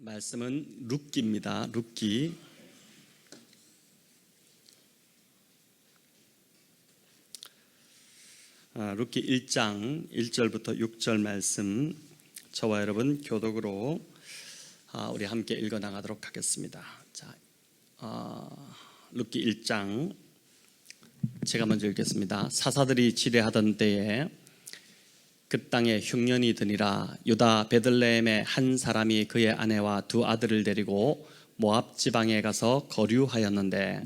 말씀은 룻기입니다. 룻기. 룻기 1장 1절부터 6절 말씀 저와 여러분 교독으로 우리 함께 읽어 나가도록 하겠습니다. 자, 룻기 1장 제가 먼저 읽겠습니다. 사사들이 지뢰하던 때에 그 땅에 흉년이 드니라. 유다 베들레헴의 한 사람이 그의 아내와 두 아들을 데리고 모압 지방에 가서 거류하였는데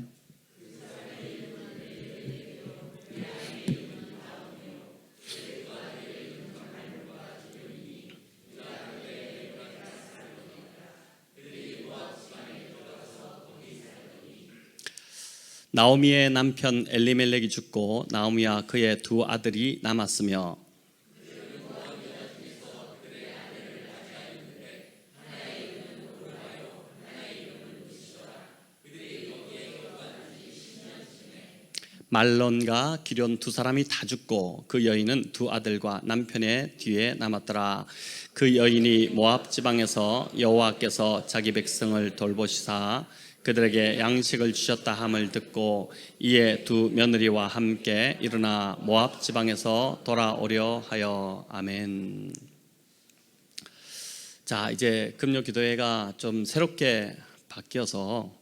나오미의 남편 엘리멜렉이 죽고 나오미와 그의 두 아들이 남았으며 말론과 기럨 두 사람이 다 죽고 그 여인은 두 아들과 남편의 뒤에 남았더라. 그 여인이 모압 지방에서 여호와께서 자기 백성을 돌보시사 그들에게 양식을 주셨다 함을 듣고 이에 두 며느리와 함께 일어나 모압 지방에서 돌아오려 하여. 아멘. 자, 이제 금요 기도회가 좀 새롭게 바뀌어서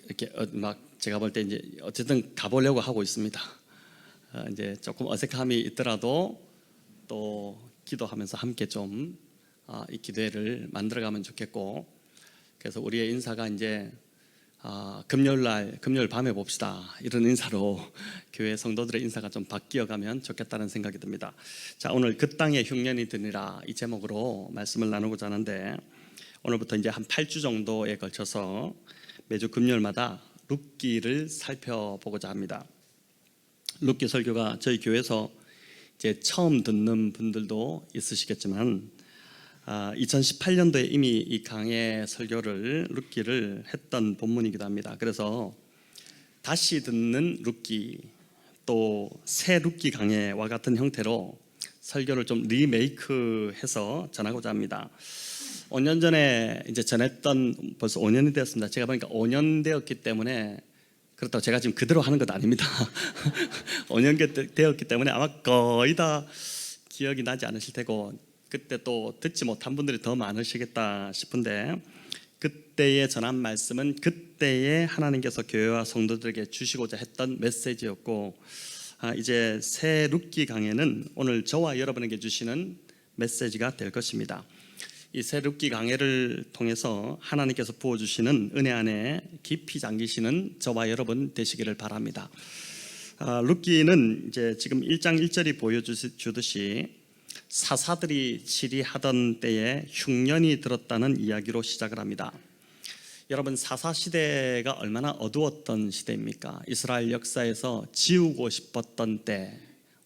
이렇게 막 제가 볼 때 이제 어쨌든 가보려고 하고 있습니다. 이제 조금 어색함이 있더라도 또 기도하면서 함께 좀 이 기도회를 만들어가면 좋겠고, 그래서 우리의 인사가 이제 금요일 밤에 봅시다 이런 인사로 교회 성도들의 인사가 좀 바뀌어가면 좋겠다는 생각이 듭니다. 자, 오늘 그 땅에 흉년이 드니라 이 제목으로 말씀을 나누고자 하는데, 오늘부터 이제 한 8주 정도에 걸쳐서 매주 금요일마다 룻기를 살펴보고자 합니다. 룻기 설교가 저희 교회에서 이제 처음 듣는 분들도 있으시겠지만 2018년도에 이미 이 강의 설교를 룻기를 했던 본문이기도 합니다. 그래서 다시 듣는 룻기, 또 새 룻기 강해와 같은 형태로 설교를 좀 리메이크해서 전하고자 합니다. 5년 전에 이제 전했던, 벌써 5년이 되었습니다. 제가 보니까 5년 되었기 때문에, 그렇다고 제가 지금 그대로 하는 건 아닙니다. 5년 되었기 때문에 아마 거의 다 기억이 나지 않으실 테고, 그때 또 듣지 못한 분들이 더 많으시겠다 싶은데, 그때에 전한 말씀은 그때에 하나님께서 교회와 성도들에게 주시고자 했던 메시지였고, 이제 새 룻기 강해는 오늘 저와 여러분에게 주시는 메시지가 될 것입니다. 이 새 룻기 강해를 통해서 하나님께서 부어주시는 은혜 안에 깊이 잠기시는 저와 여러분 되시기를 바랍니다. 룻기는 이제 지금 1장 1절이 보여주듯이 사사들이 치리하던 때에 흉년이 들었다는 이야기로 시작을 합니다. 여러분, 사사시대가 얼마나 어두웠던 시대입니까? 이스라엘 역사에서 지우고 싶었던 때,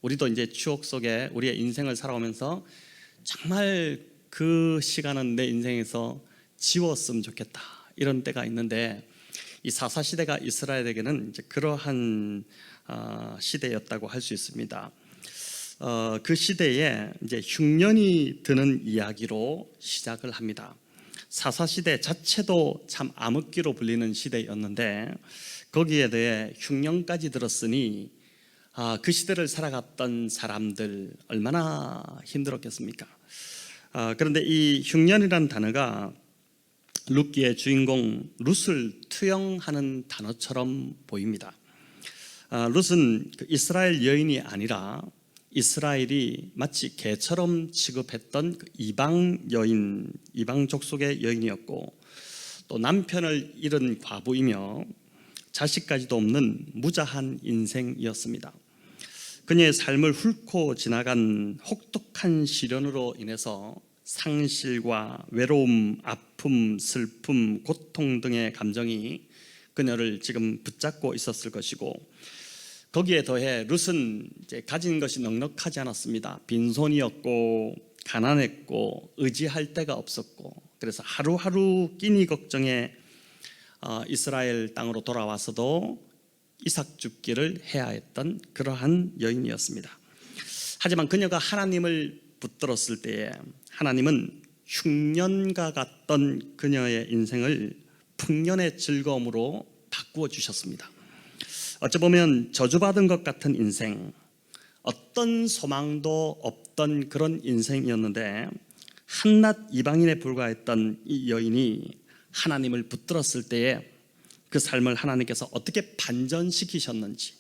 우리도 이제 추억 속에 우리의 인생을 살아오면서 정말 그 시간은 내 인생에서 지웠으면 좋겠다 이런 때가 있는데, 이 사사시대가 이스라엘에게는 이제 그러한 시대였다고 할 수 있습니다. 그 시대에 이제 흉년이 드는 이야기로 시작을 합니다. 사사시대 자체도 참 암흑기로 불리는 시대였는데, 거기에 대해 흉년까지 들었으니 그 시대를 살아갔던 사람들 얼마나 힘들었겠습니까? 그런데 이 흉년이라는 단어가 룻기의 주인공 룻을 투영하는 단어처럼 보입니다. 룻은 이스라엘 여인이 아니라 이스라엘이 마치 개처럼 취급했던 이방 여인, 이방 족속의 여인이었고, 또 남편을 잃은 과부이며 자식까지도 없는 무자한 인생이었습니다. 그녀의 삶을 훑고 지나간 혹독한 시련으로 인해서 상실과 외로움, 아픔, 슬픔, 고통 등의 감정이 그녀를 지금 붙잡고 있었을 것이고, 거기에 더해 룻은 이제 가진 것이 넉넉하지 않았습니다. 빈손이었고 가난했고 의지할 데가 없었고, 그래서 하루하루 끼니 걱정에 이스라엘 땅으로 돌아와서도 이삭 줍기를 해야 했던 그러한 여인이었습니다. 하지만 그녀가 하나님을 붙들었을 때에 하나님은 흉년과 같던 그녀의 인생을 풍년의 즐거움으로 바꾸어 주셨습니다. 어찌 보면 저주받은 것 같은 인생, 어떤 소망도 없던 그런 인생이었는데 한낱 이방인에 불과했던 이 여인이 하나님을 붙들었을 때에 그 삶을 하나님께서 어떻게 반전시키셨는지,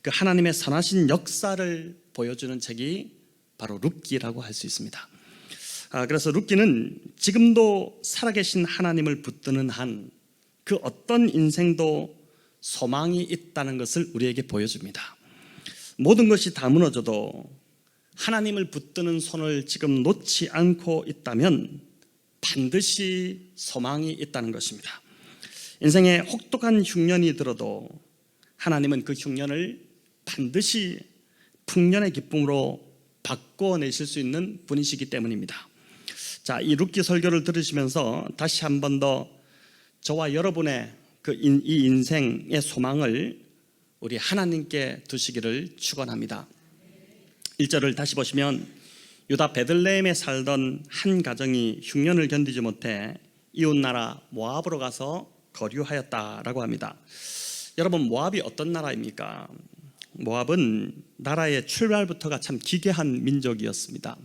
그 하나님의 선하신 역사를 보여주는 책이 바로 룻기라고 할 수 있습니다. 그래서 룻기는 지금도 살아계신 하나님을 붙드는 한 그 어떤 인생도 소망이 있다는 것을 우리에게 보여줍니다. 모든 것이 다 무너져도 하나님을 붙드는 손을 지금 놓지 않고 있다면 반드시 소망이 있다는 것입니다. 인생에 혹독한 흉년이 들어도 하나님은 그 흉년을 반드시 풍년의 기쁨으로 바꿔내실 수 있는 분이시기 때문입니다. 자, 이 룻기 설교를 들으시면서 다시 한 번 더 저와 여러분의 이 인생의 소망을 우리 하나님께 두시기를 축원합니다. 1절을 다시 보시면 유다 베들레헴에 살던 한 가정이 흉년을 견디지 못해 이웃나라 모압으로 가서 거류하였다라고 합니다. 여러분, 모압이 어떤 나라입니까? 모압은 나라의 출발부터가 참 기괴한 민족이었습니다.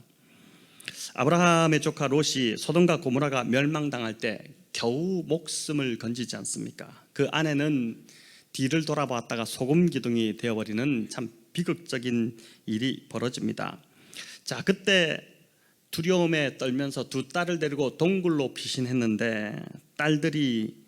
아브라함의 조카 롯이 소돔과 고모라가 멸망당할 때 겨우 목숨을 건지지 않습니까? 그 아내는 뒤를 돌아보았다가 소금 기둥이 되어버리는 참 비극적인 일이 벌어집니다. 자, 그때 두려움에 떨면서 두 딸을 데리고 동굴로 피신했는데 딸들이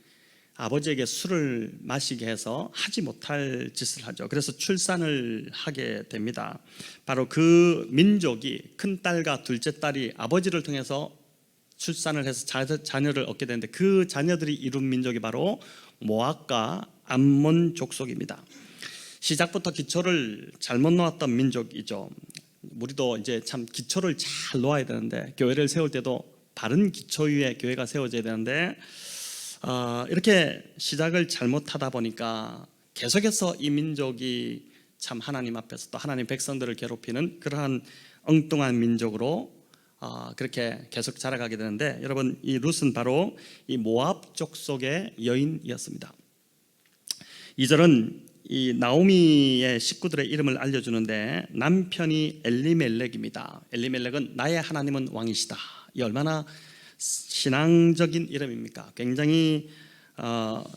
아버지에게 술을 마시게 해서 하지 못할 짓을 하죠. 그래서 출산을 하게 됩니다. 바로 그 민족이 큰딸과 둘째 딸이 아버지를 통해서 출산을 해서 자녀를 얻게 되는데 그 자녀들이 이룬 민족이 바로 모압과 암몬 족속입니다. 시작부터 기초를 잘못 놓았던 민족이죠. 우리도 이제 참 기초를 잘 놓아야 되는데 교회를 세울 때도 바른 기초 위에 교회가 세워져야 되는데 이렇게 시작을 잘못하다 보니까 계속해서 이 민족이 참 하나님 앞에서 또 하나님 백성들을 괴롭히는 그러한 엉뚱한 민족으로 그렇게 계속 자라가게 되는데, 여러분, 이 룻은 바로 이 모압 족속의 여인이었습니다. 2절은 이 나오미의 식구들의 이름을 알려주는데 남편이 엘리멜렉입니다. 엘리멜렉은 나의 하나님은 왕이시다. 이 얼마나 신앙적인 이름입니까? 굉장히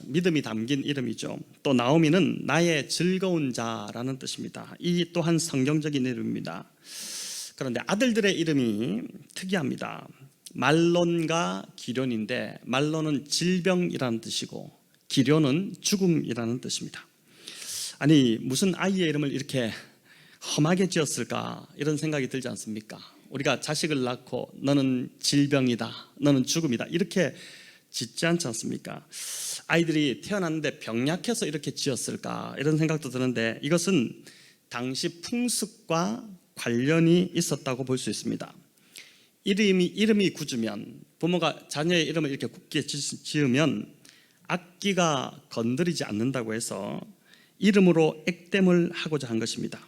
믿음이 담긴 이름이죠. 또 나오미는 나의 즐거운 자라는 뜻입니다. 이 또한 성경적인 이름입니다. 그런데 아들들의 이름이 특이합니다. 말론과 기련인데 말론은 질병이라는 뜻이고 기련은 죽음이라는 뜻입니다. 아니, 무슨 아이의 이름을 이렇게 험하게 지었을까 이런 생각이 들지 않습니까? 우리가 자식을 낳고 너는 질병이다, 너는 죽음이다 이렇게 짓지 않지 않습니까? 아이들이 태어났는데 병약해서 이렇게 지었을까 이런 생각도 드는데 이것은 당시 풍습과 관련이 있었다고 볼 수 있습니다. 이름이 굳으면, 부모가 자녀의 이름을 이렇게 굳게 지으면 악기가 건드리지 않는다고 해서 이름으로 액땜을 하고자 한 것입니다.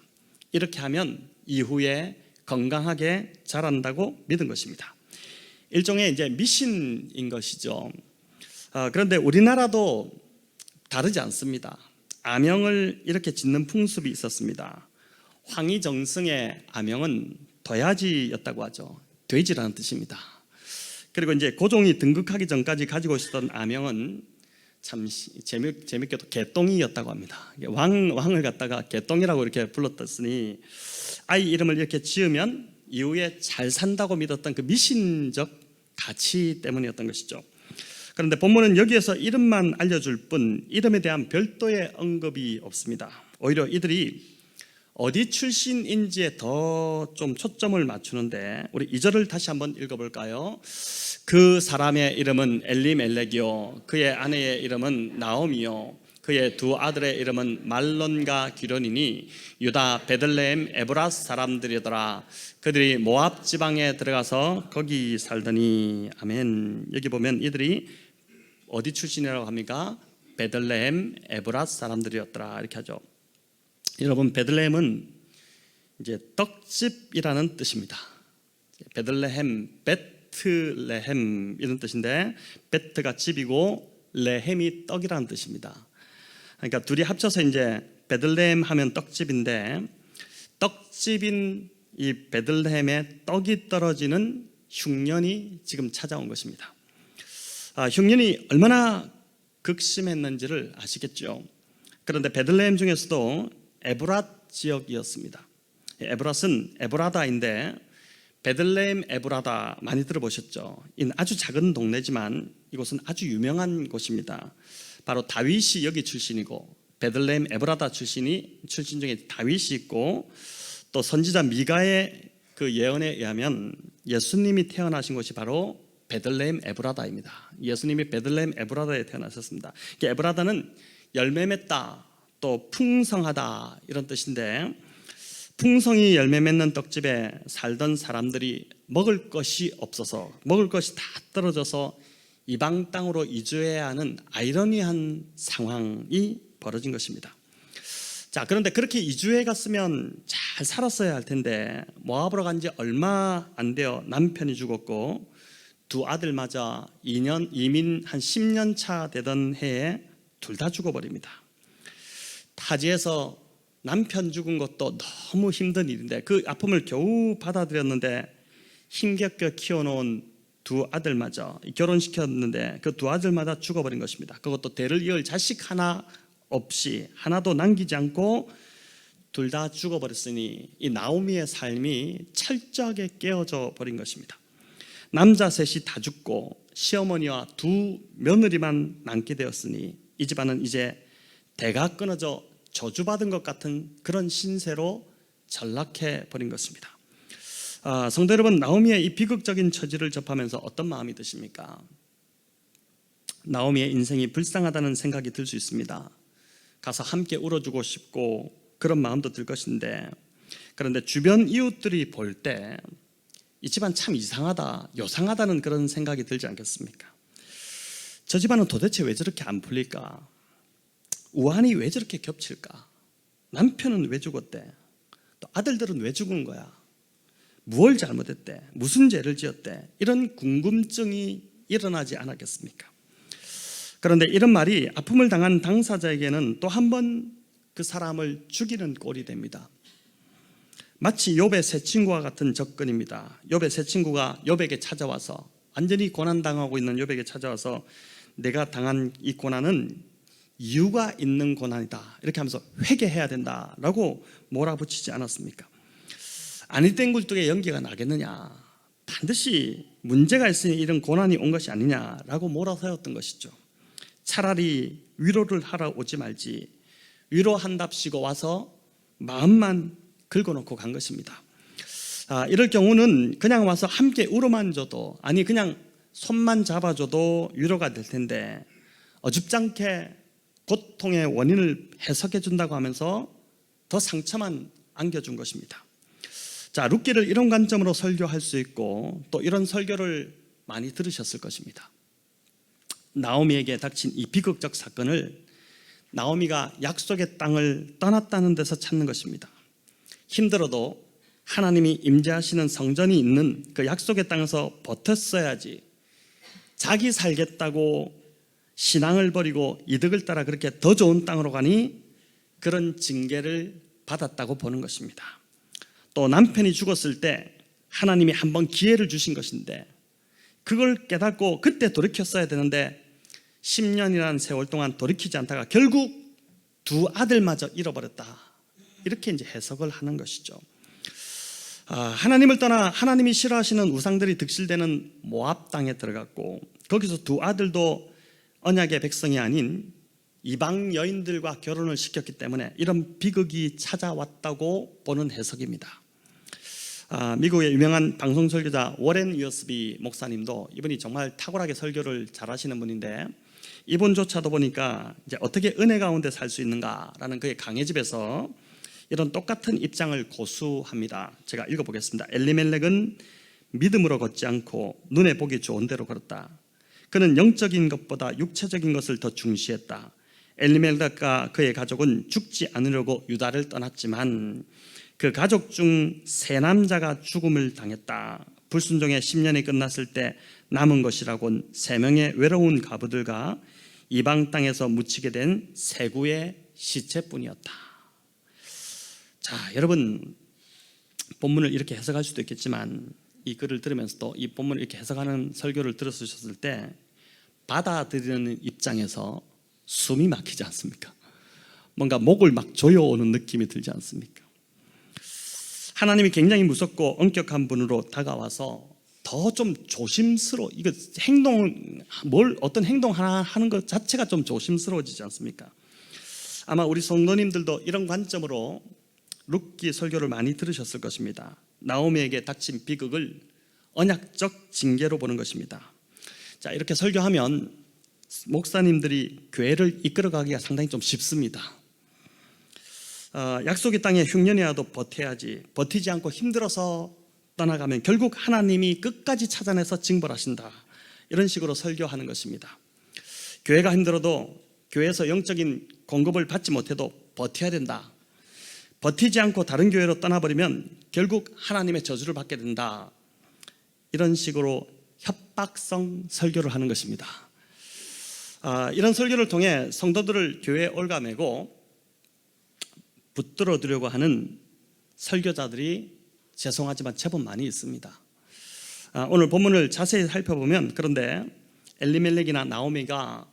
이렇게 하면 이후에 건강하게 자란다고 믿은 것입니다. 일종의 이제 미신인 것이죠. 그런데 우리나라도 다르지 않습니다. 아명을 이렇게 짓는 풍습이 있었습니다. 황희정승의 아명은 도야지였다고 하죠. 돼지라는 뜻입니다. 그리고 이제 고종이 등극하기 전까지 가지고 있었던 아명은 참 재밌게도 개똥이였다고 합니다. 왕을 갖다가 개똥이라고 이렇게 불렀더니 아이 이름을 이렇게 지으면 이후에 잘 산다고 믿었던 그 미신적 가치 때문이었던 것이죠. 그런데 본문은 여기에서 이름만 알려줄 뿐 이름에 대한 별도의 언급이 없습니다. 오히려 이들이 어디 출신인지에 더 좀 초점을 맞추는데 우리 2절을 다시 한번 읽어볼까요? 그 사람의 이름은 엘리멜렉이요 그의 아내의 이름은 나오미요 그의 두 아들의 이름은 말론과 기련이니 유다 베들레헴 에브라스 사람들이더라. 그들이 모압 지방에 들어가서 거기 살더니. 아멘. 여기 보면 이들이 어디 출신이라고 합니까? 베들레헴 에브라스 사람들이었더라 이렇게 하죠. 여러분, 베들레헴은 이제 떡집이라는 뜻입니다. 베들레헴, 벳 베트레헴 이런 뜻인데, 베트가 집이고 레헴이 떡이라는 뜻입니다. 그러니까 둘이 합쳐서 이제 베들레헴 하면 떡집인데, 떡집인 이 베들레헴에 떡이 떨어지는 흉년이 지금 찾아온 것입니다. 흉년이 얼마나 극심했는지를 아시겠죠? 그런데 베들레헴 중에서도 에브랏 지역이었습니다. 에브랏은 에브라다인데, 베들레헴 에브라다 많이 들어보셨죠? 이는 아주 작은 동네지만 이곳은 아주 유명한 곳입니다. 바로 다윗이 여기 출신이고, 베들레헴 에브라다 출신 중에 다윗이 있고, 또 선지자 미가의 그 예언에 의하면 예수님이 태어나신 곳이 바로 베들레헴 에브라다입니다. 예수님이 베들레헴 에브라다에 태어나셨습니다. 에브라다는 열매 맺다, 또 풍성하다 이런 뜻인데, 풍성히 열매 맺는 떡집에 살던 사람들이 먹을 것이 없어서, 먹을 것이 다 떨어져서 이방 땅으로 이주해야 하는 아이러니한 상황이 벌어진 것입니다. 자, 그런데 그렇게 이주해 갔으면 잘 살았어야 할 텐데, 모압으로 간 지 얼마 안 되어 남편이 죽었고, 두 아들마저 이민 한 10년 차 되던 해에 둘 다 죽어버립니다. 타지에서 남편 죽은 것도 너무 힘든 일인데, 그 아픔을 겨우 받아들였는데, 힘겹게 키워놓은 두 아들마저, 결혼시켰는데 그 두 아들마다 죽어버린 것입니다. 그것도 대를 이을 자식 하나 없이, 하나도 남기지 않고 둘 다 죽어버렸으니 이 나오미의 삶이 철저하게 깨어져 버린 것입니다. 남자 셋이 다 죽고 시어머니와 두 며느리만 남게 되었으니 이 집안은 이제 대가 끊어져 저주받은 것 같은 그런 신세로 전락해 버린 것입니다. 성도 여러분, 나오미의 이 비극적인 처지를 접하면서 어떤 마음이 드십니까? 나오미의 인생이 불쌍하다는 생각이 들 수 있습니다. 가서 함께 울어주고 싶고 그런 마음도 들 것인데, 그런데 주변 이웃들이 볼 때 이 집안 참 이상하다, 요상하다는 그런 생각이 들지 않겠습니까? 저 집안은 도대체 왜 저렇게 안 풀릴까? 우환이 왜 저렇게 겹칠까? 남편은 왜 죽었대? 또 아들들은 왜 죽은 거야? 무엇을 잘못했대? 무슨 죄를 지었대? 이런 궁금증이 일어나지 않았겠습니까? 그런데 이런 말이 아픔을 당한 당사자에게는 또 한 번 그 사람을 죽이는 꼴이 됩니다. 마치 욥의 세 친구와 같은 접근입니다. 욥의 세 친구가 욥에게 찾아와서, 완전히 고난당하고 있는 욥에게 찾아와서 내가 당한 이 고난은 이유가 있는 고난이다, 이렇게 하면서 회개해야 된다라고 몰아붙이지 않았습니까? 아니 된 굴뚝에 연기가 나겠느냐, 반드시 문제가 있으니 이런 고난이 온 것이 아니냐라고 몰아세웠던 것이죠. 차라리 위로를 하러 오지 말지, 위로한답시고 와서 마음만 긁어놓고 간 것입니다. 이럴 경우는 그냥 와서 함께 울어만 줘도, 아니 그냥 손만 잡아줘도 위로가 될 텐데, 어줍잖게 고통의 원인을 해석해 준다고 하면서 더 상처만 안겨준 것입니다. 자, 룻기를 이런 관점으로 설교할 수 있고, 또 이런 설교를 많이 들으셨을 것입니다. 나오미에게 닥친 이 비극적 사건을 나오미가 약속의 땅을 떠났다는 데서 찾는 것입니다. 힘들어도 하나님이 임재하시는 성전이 있는 그 약속의 땅에서 버텼어야지, 자기 살겠다고 신앙을 버리고 이득을 따라 그렇게 더 좋은 땅으로 가니 그런 징계를 받았다고 보는 것입니다. 또 남편이 죽었을 때 하나님이 한번 기회를 주신 것인데, 그걸 깨닫고 그때 돌이켰어야 되는데 10년이라는 세월 동안 돌이키지 않다가 결국 두 아들마저 잃어버렸다, 이렇게 이제 해석을 하는 것이죠. 하나님을 떠나 하나님이 싫어하시는 우상들이 득실되는 모압 땅에 들어갔고, 거기서 두 아들도 언약의 백성이 아닌 이방 여인들과 결혼을 시켰기 때문에 이런 비극이 찾아왔다고 보는 해석입니다. 미국의 유명한 방송 설교자 워렌 위어스비 목사님도, 이분이 정말 탁월하게 설교를 잘하시는 분인데, 이분조차도 보니까 이제 어떻게 은혜 가운데 살 수 있는가라는 그의 강해집에서 이런 똑같은 입장을 고수합니다. 제가 읽어보겠습니다. 엘리멜렉은 믿음으로 걷지 않고 눈에 보기 좋은 대로 걸었다. 그는 영적인 것보다 육체적인 것을 더 중시했다. 엘리멜렉과 그의 가족은 죽지 않으려고 유다를 떠났지만 그 가족 중 세 남자가 죽음을 당했다. 불순종의 10년이 끝났을 때 남은 것이라곤 3명의 외로운 과부들과 이방 땅에서 묻히게 된 세구의 시체뿐이었다. 자, 여러분, 본문을 이렇게 해석할 수도 있겠지만 이 글을 들으면서도 이 본문을 이렇게 해석하는 설교를 들으셨을 때 받아들이는 입장에서 숨이 막히지 않습니까? 뭔가 목을 막 조여오는 느낌이 들지 않습니까? 하나님이 굉장히 무섭고 엄격한 분으로 다가와서 더 좀 조심스러워, 이거 어떤 행동 하나 하는 것 자체가 좀 조심스러워지지 않습니까? 아마 우리 성도님들도 이런 관점으로 룻기 설교를 많이 들으셨을 것입니다. 나오미에게 닥친 비극을 언약적 징계로 보는 것입니다. 자, 이렇게 설교하면 목사님들이 교회를 이끌어가기가 상당히 좀 쉽습니다. 약속의 땅에 흉년이 와도 버텨야지, 버티지 않고 힘들어서 떠나가면 결국 하나님이 끝까지 찾아내서 징벌하신다, 이런 식으로 설교하는 것입니다. 교회가 힘들어도, 교회에서 영적인 공급을 받지 못해도 버텨야 된다, 버티지 않고 다른 교회로 떠나버리면 결국 하나님의 저주를 받게 된다, 이런 식으로 협박성 설교를 하는 것입니다. 이런 설교를 통해 성도들을 교회에 올가매고 붙들어두려고 하는 설교자들이 죄송하지만 제법 많이 있습니다. 오늘 본문을 자세히 살펴보면, 그런데 엘리멜렉이나 나오미가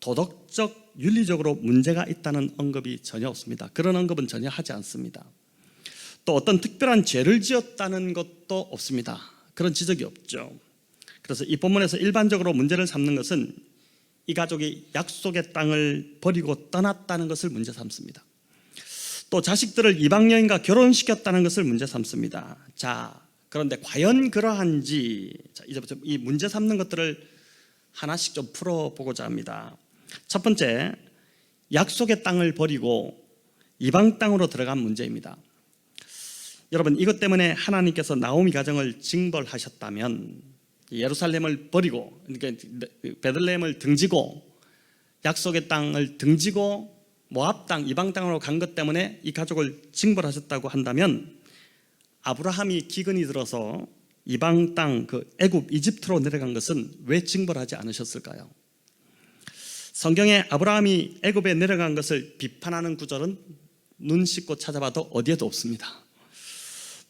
도덕적, 윤리적으로 문제가 있다는 언급이 전혀 없습니다. 그런 언급은 전혀 하지 않습니다. 또 어떤 특별한 죄를 지었다는 것도 없습니다. 그런 지적이 없죠. 그래서 이 본문에서 일반적으로 문제를 삼는 것은 이 가족이 약속의 땅을 버리고 떠났다는 것을 문제 삼습니다. 또 자식들을 이방 여인과 결혼시켰다는 것을 문제 삼습니다. 자, 그런데 과연 그러한지, 이제부터 이 문제 삼는 것들을 하나씩 좀 풀어보고자 합니다. 첫 번째, 약속의 땅을 버리고 이방 땅으로 들어간 문제입니다. 여러분, 이것 때문에 하나님께서 나오미 가정을 징벌하셨다면, 예루살렘을 버리고, 그러니까 베들레헴을 등지고 약속의 땅을 등지고 모압 땅, 이방 땅으로 간 것 때문에 이 가족을 징벌하셨다고 한다면, 아브라함이 기근이 들어서 이방 땅, 애굽, 이집트로 내려간 것은 왜 징벌하지 않으셨을까요? 성경에 아브라함이 애굽에 내려간 것을 비판하는 구절은 눈 씻고 찾아봐도 어디에도 없습니다.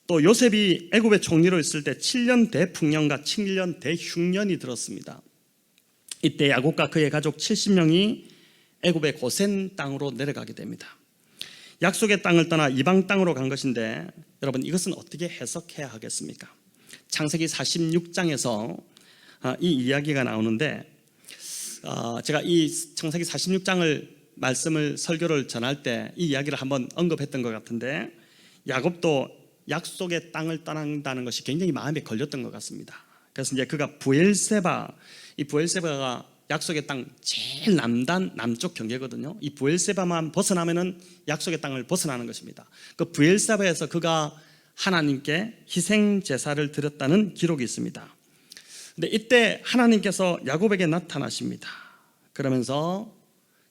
또 요셉이 애굽의 총리로 있을 때 7년 대풍년과 7년 대흉년이 들었습니다. 이때 야곱과 그의 가족 70명이 애굽의 고센 땅으로 내려가게 됩니다. 약속의 땅을 떠나 이방 땅으로 간 것인데, 여러분, 이것은 어떻게 해석해야 하겠습니까? 창세기 46장에서 이 이야기가 나오는데, 제가 이 창세기 46장을 설교를 전할 때 이 이야기를 한번 언급했던 것 같은데, 야곱도 약속의 땅을 떠난다는 것이 굉장히 마음에 걸렸던 것 같습니다. 그래서 이제 그가 이 부엘세바가 약속의 땅 제일 남쪽 경계거든요. 이 부엘세바만 벗어나면은 약속의 땅을 벗어나는 것입니다. 그 부엘세바에서 그가 하나님께 희생 제사를 드렸다는 기록이 있습니다. 근데 이때 하나님께서 야곱에게 나타나십니다. 그러면서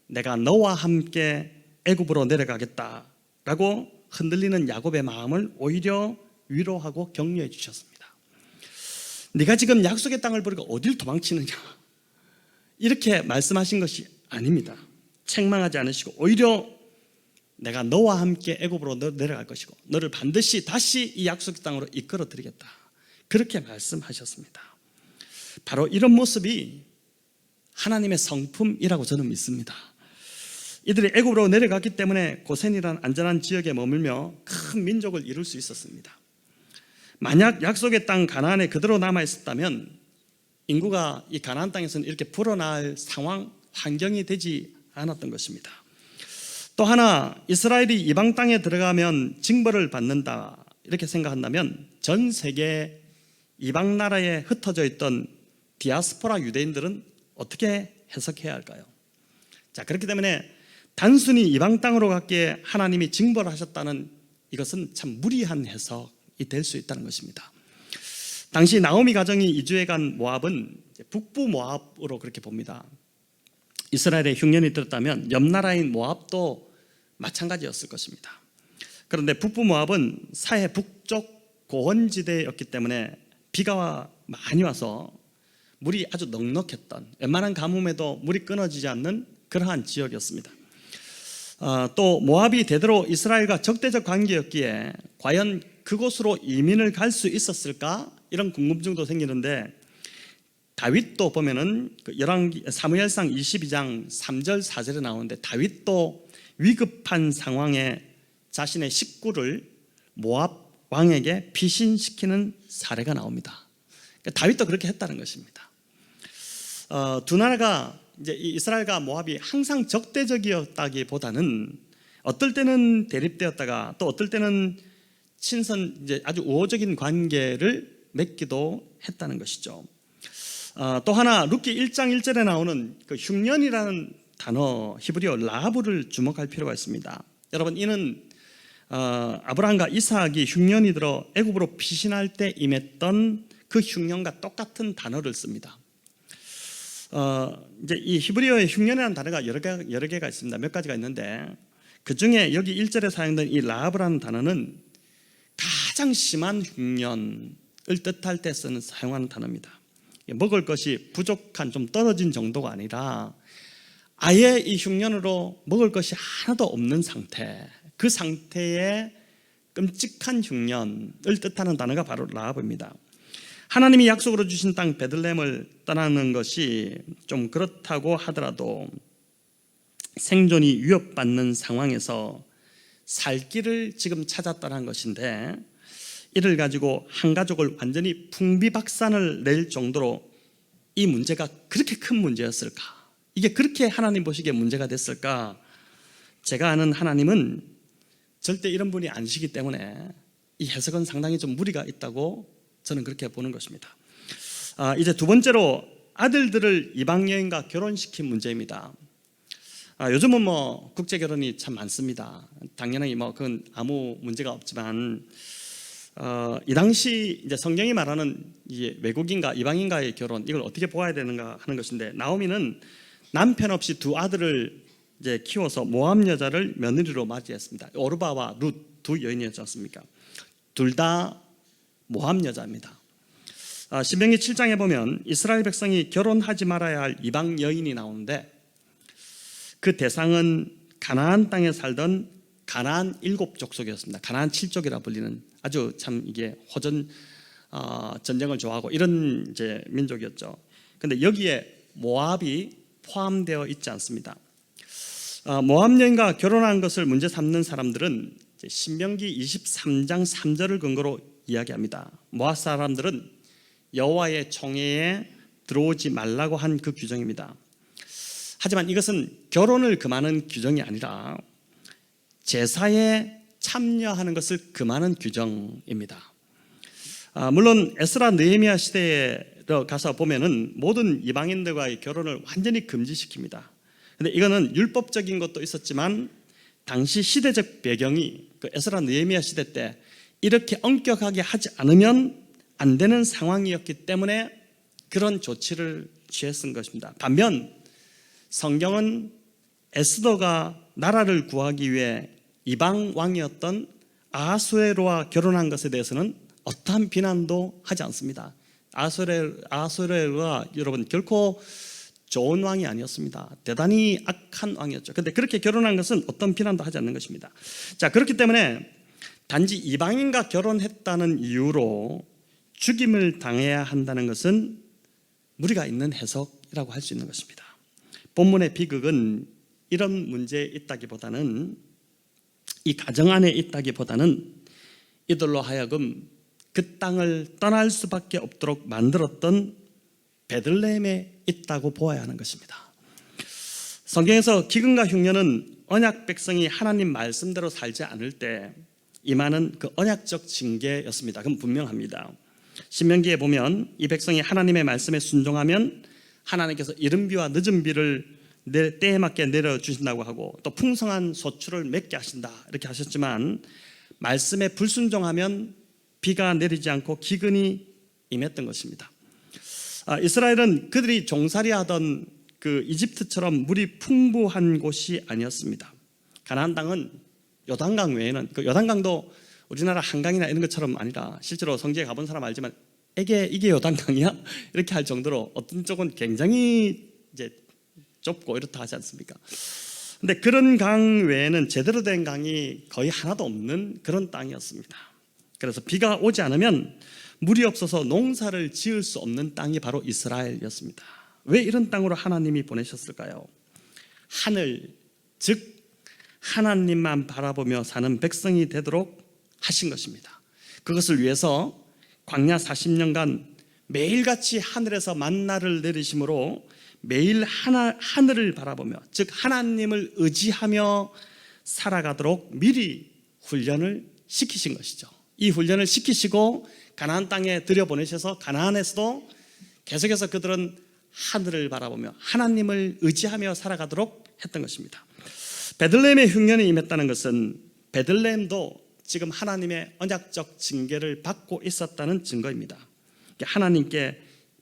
내가 너와 함께 애굽으로 내려가겠다라고 흔들리는 야곱의 마음을 오히려 위로하고 격려해 주셨습니다. 네가 지금 약속의 땅을 버리고 어딜 도망치느냐, 이렇게 말씀하신 것이 아닙니다. 책망하지 않으시고 오히려 내가 너와 함께 애굽으로 내려갈 것이고 너를 반드시 다시 이 약속의 땅으로 이끌어 드리겠다, 그렇게 말씀하셨습니다. 바로 이런 모습이 하나님의 성품이라고 저는 믿습니다. 이들이 애굽으로 내려갔기 때문에 고센이라는 안전한 지역에 머물며 큰 민족을 이룰 수 있었습니다. 만약 약속의 땅 가나안에 그대로 남아 있었다면 인구가 이 가나안 땅에서는 이렇게 불어날 환경이 되지 않았던 것입니다. 또 하나, 이스라엘이 이방 땅에 들어가면 징벌을 받는다, 이렇게 생각한다면 전 세계 이방 나라에 흩어져 있던 디아스포라 유대인들은 어떻게 해석해야 할까요? 자, 그렇기 때문에 단순히 이방 땅으로 갔기에 하나님이 징벌하셨다는 이것은 참 무리한 해석이 될 수 있다는 것입니다. 당시 나오미 가정이 이주해 간 모압은 북부 모압으로 그렇게 봅니다. 이스라엘의 흉년이 들었다면 옆 나라인 모압도 마찬가지였을 것입니다. 그런데 북부 모압은 사해 북쪽 고원지대였기 때문에 비가 많이 와서 물이 아주 넉넉했던, 웬만한 가뭄에도 물이 끊어지지 않는 그러한 지역이었습니다. 또 모압이 대대로 이스라엘과 적대적 관계였기에 과연 그곳으로 이민을 갈 수 있었을까? 이런 궁금증도 생기는데, 다윗도 보면은 사무엘상 22장 3절 4절에 나오는데, 다윗도 위급한 상황에 자신의 식구를 모압 왕에게 피신시키는 사례가 나옵니다. 그러니까 다윗도 그렇게 했다는 것입니다. 두 나라가 이제 이스라엘과 모압이 항상 적대적이었다기보다는 어떨 때는 대립되었다가 또 어떨 때는 친선, 이제 아주 우호적인 관계를 맺기도 했다는 것이죠. 또 하나 룻기 1장 1절에 나오는 그 흉년이라는 단어, 히브리어 라브를 주목할 필요가 있습니다. 여러분, 이는 아브라함과 이삭이 흉년이 들어 애굽으로 피신할 때 임했던 그 흉년과 똑같은 단어를 씁니다. 이제 이 히브리어의 흉년이라는 단어가 여러 개가 있습니다. 몇 가지가 있는데, 그 중에 여기 1절에 사용된 이 라브라는 단어는 가장 심한 흉년을 뜻할 때 사용하는 단어입니다. 먹을 것이 부족한, 좀 떨어진 정도가 아니라 아예 이 흉년으로 먹을 것이 하나도 없는 상태, 그 상태의 끔찍한 흉년을 뜻하는 단어가 바로 라합입니다. 하나님이 약속으로 주신 땅 베들레헴을 떠나는 것이 좀 그렇다고 하더라도 생존이 위협받는 상황에서 살 길을 지금 찾아 떠난 것인데, 이를 가지고 한 가족을 완전히 풍비박산을 낼 정도로 이 문제가 그렇게 큰 문제였을까? 이게 그렇게 하나님 보시기에 문제가 됐을까? 제가 아는 하나님은 절대 이런 분이 아니시기 때문에 이 해석은 상당히 좀 무리가 있다고 저는 그렇게 보는 것입니다. 이제 두 번째로 아들들을 이방 여인과 결혼시킨 문제입니다. 요즘은 뭐 국제 결혼이 참 많습니다. 당연히 뭐 그건 아무 문제가 없지만, 이 당시 이제 성경이 말하는 이제 외국인과 이방인과의 결혼, 이걸 어떻게 보아야 되는가 하는 것인데, 나오미는 남편 없이 두 아들을 이제 키워서 모압 여자를 며느리로 맞이했습니다. 오르바와 룻 두 여인이었지 않습니까? 둘 다 모압 여자입니다. 신명기 7장에 보면 이스라엘 백성이 결혼하지 말아야 할 이방 여인이 나오는데, 그 대상은 가나안 땅에 살던 가나안 7족속이었습니다. 가나안 7족이라 불리는 아주 참 이게 전쟁을 좋아하고 이런 이제 민족이었죠. 근데 여기에 모압이 포함되어 있지 않습니다. 모압 여인과 결혼한 것을 문제 삼는 사람들은 신명기 23장 3절을 근거로 이야기합니다. 모압 사람들은 여호와의 총회에 들어오지 말라고 한 그 규정입니다. 하지만 이것은 결혼을 금하는 규정이 아니라 제사에 참여하는 것을 금하는 규정입니다. 물론 에스라 느헤미야 시대에 가서 보면은 모든 이방인들과의 결혼을 완전히 금지시킵니다. 근데 이거는 율법적인 것도 있었지만 당시 시대적 배경이 그 에스라 느헤미야 시대 때 이렇게 엄격하게 하지 않으면 안 되는 상황이었기 때문에 그런 조치를 취했은 것입니다. 반면 성경은 에스더가 나라를 구하기 위해 이방 왕이었던 아하수에로와 결혼한 것에 대해서는 어떠한 비난도 하지 않습니다. 아하수에로가 여러분 결코 좋은 왕이 아니었습니다. 대단히 악한 왕이었죠. 그런데 그렇게 결혼한 것은 어떤 비난도 하지 않는 것입니다. 자, 그렇기 때문에 단지 이방인과 결혼했다는 이유로 죽임을 당해야 한다는 것은 무리가 있는 해석이라고 할 수 있는 것입니다. 본문의 비극은 이런 문제에 있다기보다는, 이 가정 안에 있다기보다는 이들로 하여금 그 땅을 떠날 수밖에 없도록 만들었던 베들레헴에 있다고 보아야 하는 것입니다. 성경에서 기근과 흉년은 언약 백성이 하나님 말씀대로 살지 않을 때 임하는 그 언약적 징계였습니다. 그건 분명합니다. 신명기에 보면 이 백성이 하나님의 말씀에 순종하면 하나님께서 이른 비와 늦은 비를 때에 맞게 내려주신다고 하고 또 풍성한 소출을 맺게 하신다 이렇게 하셨지만, 말씀에 불순종하면 비가 내리지 않고 기근이 임했던 것입니다. 이스라엘은 그들이 종살이하던 그 이집트처럼 물이 풍부한 곳이 아니었습니다. 가나안 땅은 요단강 외에는, 그 요단강도 우리나라 한강이나 이런 것처럼 아니라, 실제로 성지에 가본 사람 알지만 이게 요단강이야? 이렇게 할 정도로 어떤 쪽은 굉장히 이제 좁고 이렇다 하지 않습니까? 근데 그런 강 외에는 제대로 된 강이 거의 하나도 없는 그런 땅이었습니다. 그래서 비가 오지 않으면 물이 없어서 농사를 지을 수 없는 땅이 바로 이스라엘이었습니다. 왜 이런 땅으로 하나님이 보내셨을까요? 하늘, 즉 하나님만 바라보며 사는 백성이 되도록 하신 것입니다. 그것을 위해서 광야 40년간 매일같이 하늘에서 만나를 내리심으로 매일 하늘을 바라보며, 즉 하나님을 의지하며 살아가도록 미리 훈련을 시키신 것이죠. 이 훈련을 시키시고 가나안 땅에 들여보내셔서 가나안에서도 계속해서 그들은 하늘을 바라보며 하나님을 의지하며 살아가도록 했던 것입니다. 베들레헴의 흉년이 임했다는 것은 베들레헴도 지금 하나님의 언약적 징계를 받고 있었다는 증거입니다. 하나님께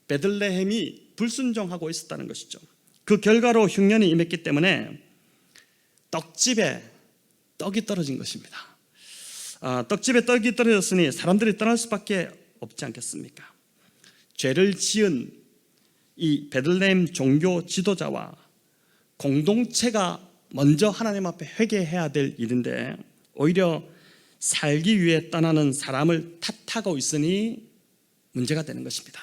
베들레헴이 불순종하고 있었다는 것이죠. 그 결과로 흉년이 임했기 때문에 떡집에 떡이 떨어진 것입니다. 떡집에 떡이 떨어졌으니 사람들이 떠날 수밖에 없지 않겠습니까? 죄를 지은 이 베들레헴 종교 지도자와 공동체가 먼저 하나님 앞에 회개해야 될 일인데 오히려 살기 위해 떠나는 사람을 탓하고 있으니 문제가 되는 것입니다.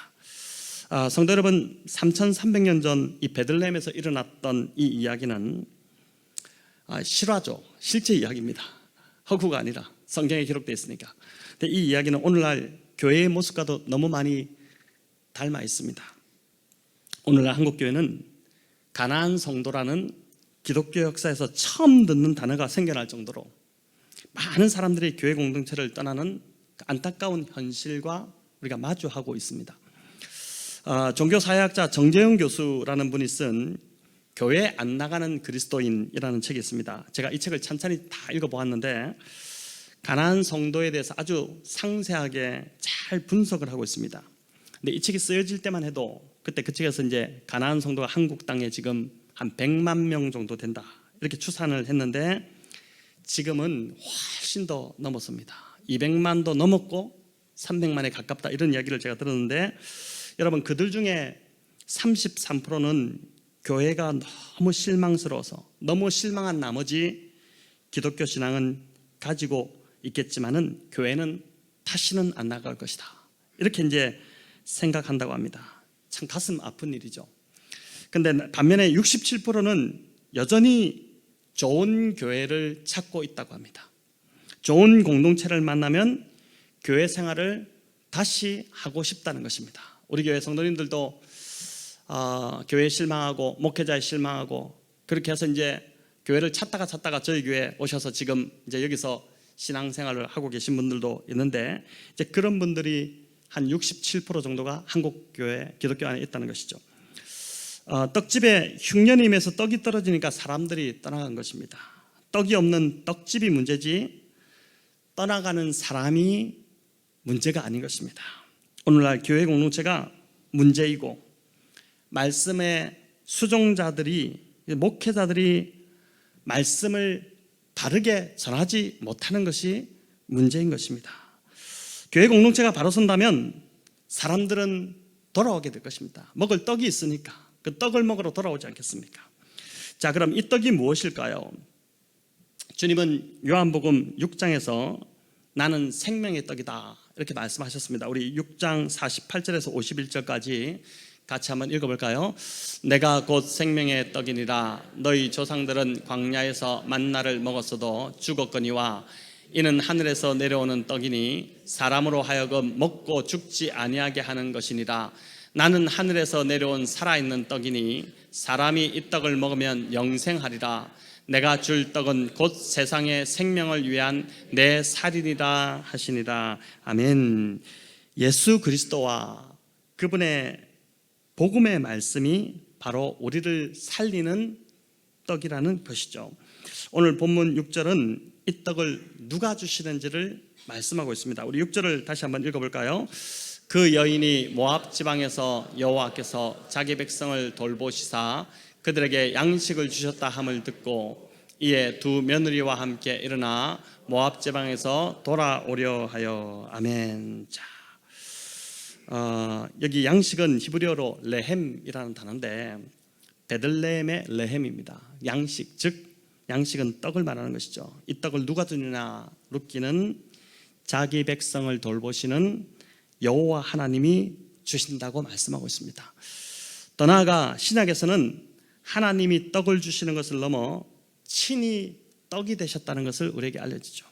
성도 여러분, 3300년 전 이 베들레헴에서 일어났던 이 이야기는 실화죠. 실제 이야기입니다. 허구가 아니라 성경에 기록되어 있으니까. 근데 이 이야기는 오늘날 교회의 모습과도 너무 많이 닮아 있습니다. 오늘날 한국교회는 가나안 성도라는 기독교 역사에서 처음 듣는 단어가 생겨날 정도로 많은 사람들이 교회 공동체를 떠나는 안타까운 현실과 우리가 마주하고 있습니다. 종교사회학자 정재영 교수라는 분이 쓴 교회 안 나가는 그리스도인이라는 책이 있습니다. 제가 이 책을 찬찬히 다 읽어보았는데 가나안 성도에 대해서 아주 상세하게 잘 분석을 하고 있습니다. 근데 이 책이 쓰여질 때만 해도 그때 그 책에서 이제 가나안 성도가 한국 땅에 지금 한 100만 명 정도 된다 이렇게 추산을 했는데 지금은 훨씬 더 넘었습니다. 200만도 넘었고 300만에 가깝다 이런 이야기를 제가 들었는데 여러분 그들 중에 33%는 교회가 너무 실망스러워서 너무 실망한 나머지 기독교 신앙은 가지고 있겠지만은 교회는 다시는 안 나갈 것이다 이렇게 이제 생각한다고 합니다. 참 가슴 아픈 일이죠. 근데 반면에 67%는 여전히 좋은 교회를 찾고 있다고 합니다. 좋은 공동체를 만나면 교회 생활을 다시 하고 싶다는 것입니다. 우리 교회 성도님들도 교회에 실망하고 목회자에 실망하고 그렇게 해서 이제 교회를 찾다가 저희 교회에 오셔서 지금 이제 여기서 신앙생활을 하고 계신 분들도 있는데 이제 그런 분들이 한 67% 정도가 한국 교회 기독교 안에 있다는 것이죠. 떡집에 흉년이 임해서 떡이 떨어지니까 사람들이 떠나간 것입니다. 떡이 없는 떡집이 문제지 떠나가는 사람이 문제가 아닌 것입니다. 오늘날 교회 공동체가 문제이고 말씀의 수종자들이 목회자들이 말씀을 바르게 전하지 못하는 것이 문제인 것입니다. 교회 공동체가 바로 선다면 사람들은 돌아오게 될 것입니다. 먹을 떡이 있으니까 그 떡을 먹으러 돌아오지 않겠습니까? 자, 그럼 이 떡이 무엇일까요? 주님은 요한복음 6장에서 나는 생명의 떡이다 이렇게 말씀하셨습니다. 우리 6장 48절에서 51절까지 같이 한번 읽어볼까요? 내가 곧 생명의 떡이니라. 너희 조상들은 광야에서 만나를 먹었어도 죽었거니와 이는 하늘에서 내려오는 떡이니 사람으로 하여금 먹고 죽지 아니하게 하는 것이니라. 나는 하늘에서 내려온 살아있는 떡이니 사람이 이 떡을 먹으면 영생하리라. 내가 줄 떡은 곧 세상의 생명을 위한 내 살이니라 하시니라. 아멘. 예수 그리스도와 그분의 복음의 말씀이 바로 우리를 살리는 떡이라는 것이죠. 오늘 본문 6절은 이 떡을 누가 주시는지를 말씀하고 있습니다. 우리 6절을 다시 한번 읽어볼까요? 그 여인이 모압 지방에서 여호와께서 자기 백성을 돌보시사 그들에게 양식을 주셨다 함을 듣고 이에 두 며느리와 함께 일어나 모압 지방에서 돌아오려 하여. 아멘. 자, 여기 양식은 히브리어로 레헴이라는 단어인데 베들레헴의 레헴입니다. 양식, 즉 양식은 떡을 말하는 것이죠. 이 떡을 누가 주느냐? 룻기는 자기 백성을 돌보시는 여호와 하나님이 주신다고 말씀하고 있습니다. 더 나아가 신약에서는 하나님이 떡을 주시는 것을 넘어 친히 떡이 되셨다는 것을 우리에게 알려주죠.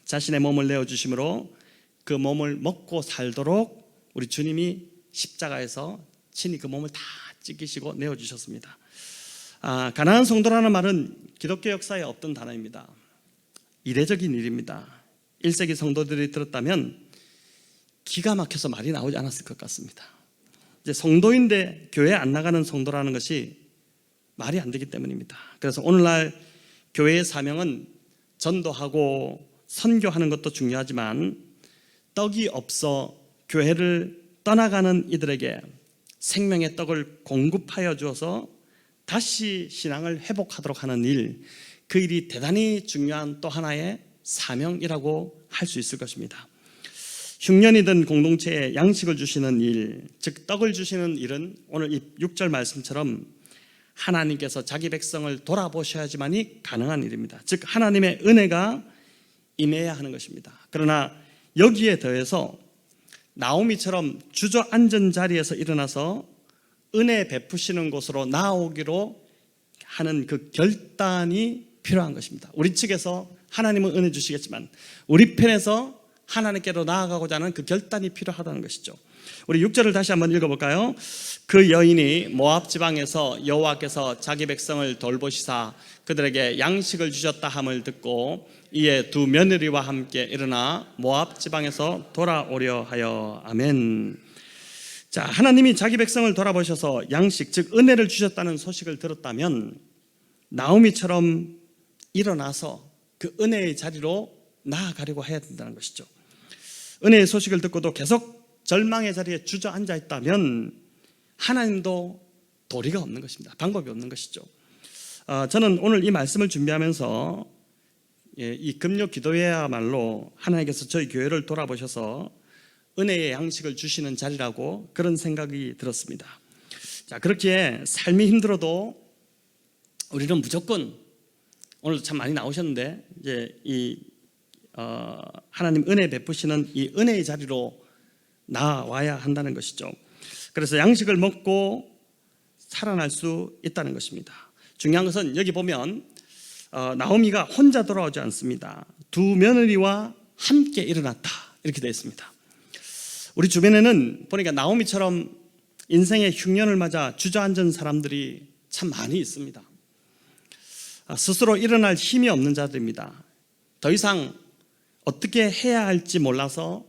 자신의 몸을 내어주심으로 그 몸을 먹고 살도록 우리 주님이 십자가에서 친히 그 몸을 다 찢기시고 내어주셨습니다. 가난한 성도라는 말은 기독교 역사에 없던 단어입니다. 이례적인 일입니다. 1세기 성도들이 들었다면 기가 막혀서 말이 나오지 않았을 것 같습니다. 이제 성도인데 교회 안 나가는 성도라는 것이 말이 안 되기 때문입니다. 그래서 오늘날 교회의 사명은 전도하고 선교하는 것도 중요하지만 떡이 없어 교회를 떠나가는 이들에게 생명의 떡을 공급하여 주어서 다시 신앙을 회복하도록 하는 일, 그 일이 대단히 중요한 또 하나의 사명이라고 할 수 있을 것입니다. 흉년이든 공동체에 양식을 주시는 일, 즉 떡을 주시는 일은 오늘 이 6절 말씀처럼 하나님께서 자기 백성을 돌아보셔야지만이 가능한 일입니다. 즉 하나님의 은혜가 임해야 하는 것입니다. 그러나 여기에 더해서 나오미처럼 주저앉은 자리에서 일어나서 은혜 베푸시는 곳으로 나아오기로 하는 그 결단이 필요한 것입니다. 우리 측에서 하나님은 은혜 주시겠지만 우리 편에서 하나님께로 나아가고자 하는 그 결단이 필요하다는 것이죠. 우리 6절을 다시 한번 읽어볼까요? 그 여인이 모압 지방에서 여호와께서 자기 백성을 돌보시사 그들에게 양식을 주셨다 함을 듣고 이에 두 며느리와 함께 일어나 모압 지방에서 돌아오려 하여. 아멘. 자, 하나님이 자기 백성을 돌아보셔서 양식, 즉 은혜를 주셨다는 소식을 들었다면 나오미처럼 일어나서 그 은혜의 자리로 나아가려고 해야 된다는 것이죠. 은혜의 소식을 듣고도 계속 절망의 자리에 주저앉아 있다면 하나님도 도리가 없는 것입니다. 방법이 없는 것이죠. 저는 오늘 이 말씀을 준비하면서 이 금요 기도회야말로 하나님께서 저희 교회를 돌아보셔서 은혜의 양식을 주시는 자리라고 그런 생각이 들었습니다. 자, 그렇기에 삶이 힘들어도 우리는 무조건 오늘도 참 많이 나오셨는데 이제 하나님 은혜 베푸시는 이 은혜의 자리로 나와야 한다는 것이죠. 그래서 양식을 먹고 살아날 수 있다는 것입니다. 중요한 것은 여기 보면 나오미가 혼자 돌아오지 않습니다. 두 며느리와 함께 일어났다 이렇게 되어 있습니다. 우리 주변에는 보니까 나오미처럼 인생의 흉년을 맞아 주저앉은 사람들이 참 많이 있습니다. 스스로 일어날 힘이 없는 자들입니다. 더 이상 어떻게 해야 할지 몰라서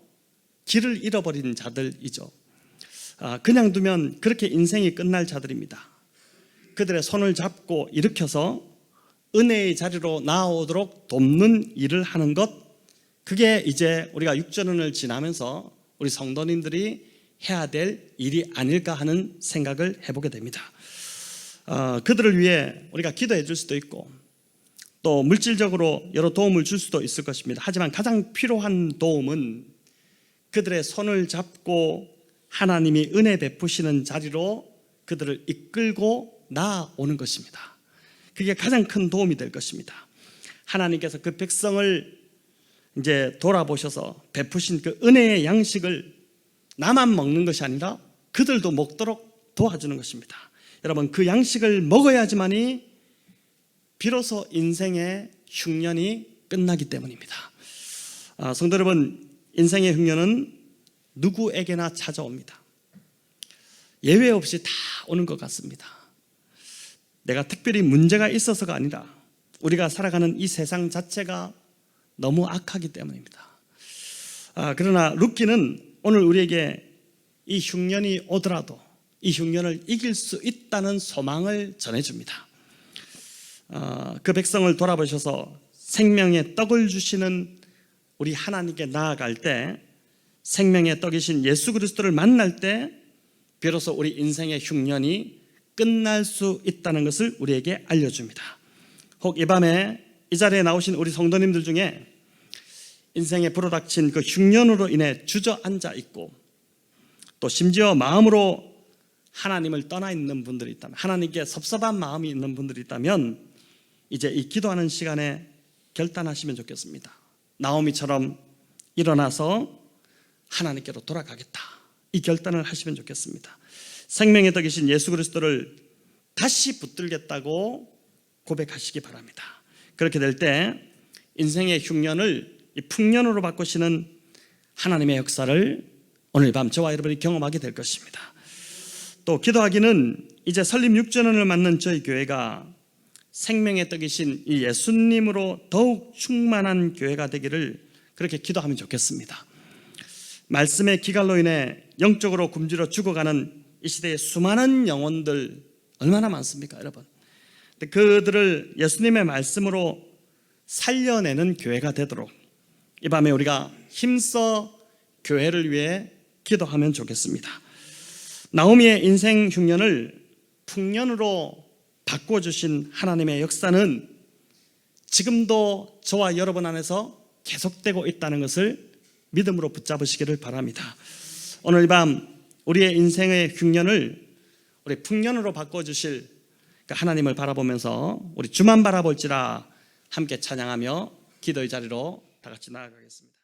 길을 잃어버린 자들이죠. 그냥 두면 그렇게 인생이 끝날 자들입니다. 그들의 손을 잡고 일으켜서 은혜의 자리로 나아오도록 돕는 일을 하는 것, 그게 이제 우리가 6전원을 지나면서 우리 성도님들이 해야 될 일이 아닐까 하는 생각을 해보게 됩니다. 그들을 위해 우리가 기도해 줄 수도 있고 또 물질적으로 여러 도움을 줄 수도 있을 것입니다. 하지만 가장 필요한 도움은 그들의 손을 잡고 하나님이 은혜 베푸시는 자리로 그들을 이끌고 나아오는 것입니다. 그게 가장 큰 도움이 될 것입니다. 하나님께서 그 백성을 이제 돌아보셔서 베푸신 그 은혜의 양식을 나만 먹는 것이 아니라 그들도 먹도록 도와주는 것입니다. 여러분, 그 양식을 먹어야지만이 비로소 인생의 흉년이 끝나기 때문입니다. 성도 여러분, 인생의 흉년은 누구에게나 찾아옵니다. 예외 없이 다 오는 것 같습니다. 내가 특별히 문제가 있어서가 아니라 우리가 살아가는 이 세상 자체가 너무 악하기 때문입니다. 그러나 룻기는 오늘 우리에게 이 흉년이 오더라도 이 흉년을 이길 수 있다는 소망을 전해줍니다. 그 백성을 돌아보셔서 생명의 떡을 주시는 우리 하나님께 나아갈 때, 생명의 떡이신 예수 그리스도를 만날 때 비로소 우리 인생의 흉년이 끝날 수 있다는 것을 우리에게 알려줍니다. 혹 이 밤에 이 자리에 나오신 우리 성도님들 중에 인생에 불어닥친 그 흉년으로 인해 주저앉아 있고 또 심지어 마음으로 하나님을 떠나 있는 분들이 있다면, 하나님께 섭섭한 마음이 있는 분들이 있다면 이제 이 기도하는 시간에 결단하시면 좋겠습니다. 나오미처럼 일어나서 하나님께로 돌아가겠다, 이 결단을 하시면 좋겠습니다. 생명의 떡이신 예수 그리스도를 다시 붙들겠다고 고백하시기 바랍니다. 그렇게 될 때 인생의 흉년을 이 풍년으로 바꾸시는 하나님의 역사를 오늘 밤 저와 여러분이 경험하게 될 것입니다. 또 기도하기는 이제 설립 6주년을 맞는 저희 교회가 생명의 떡이신 이 예수님으로 더욱 충만한 교회가 되기를 그렇게 기도하면 좋겠습니다. 말씀의 기갈로 인해 영적으로 굶주려 죽어가는 이 시대의 수많은 영혼들 얼마나 많습니까, 여러분? 그들을 예수님의 말씀으로 살려내는 교회가 되도록 이 밤에 우리가 힘써 교회를 위해 기도하면 좋겠습니다. 나오미의 인생 흉년을 풍년으로 바꿔주신 하나님의 역사는 지금도 저와 여러분 안에서 계속되고 있다는 것을 믿음으로 붙잡으시기를 바랍니다. 오늘 밤 우리의 인생의 흉년을 우리 풍년으로 바꿔주실 하나님을 바라보면서 우리 주만 바라볼지라 함께 찬양하며 기도의 자리로 다 같이 나아가겠습니다.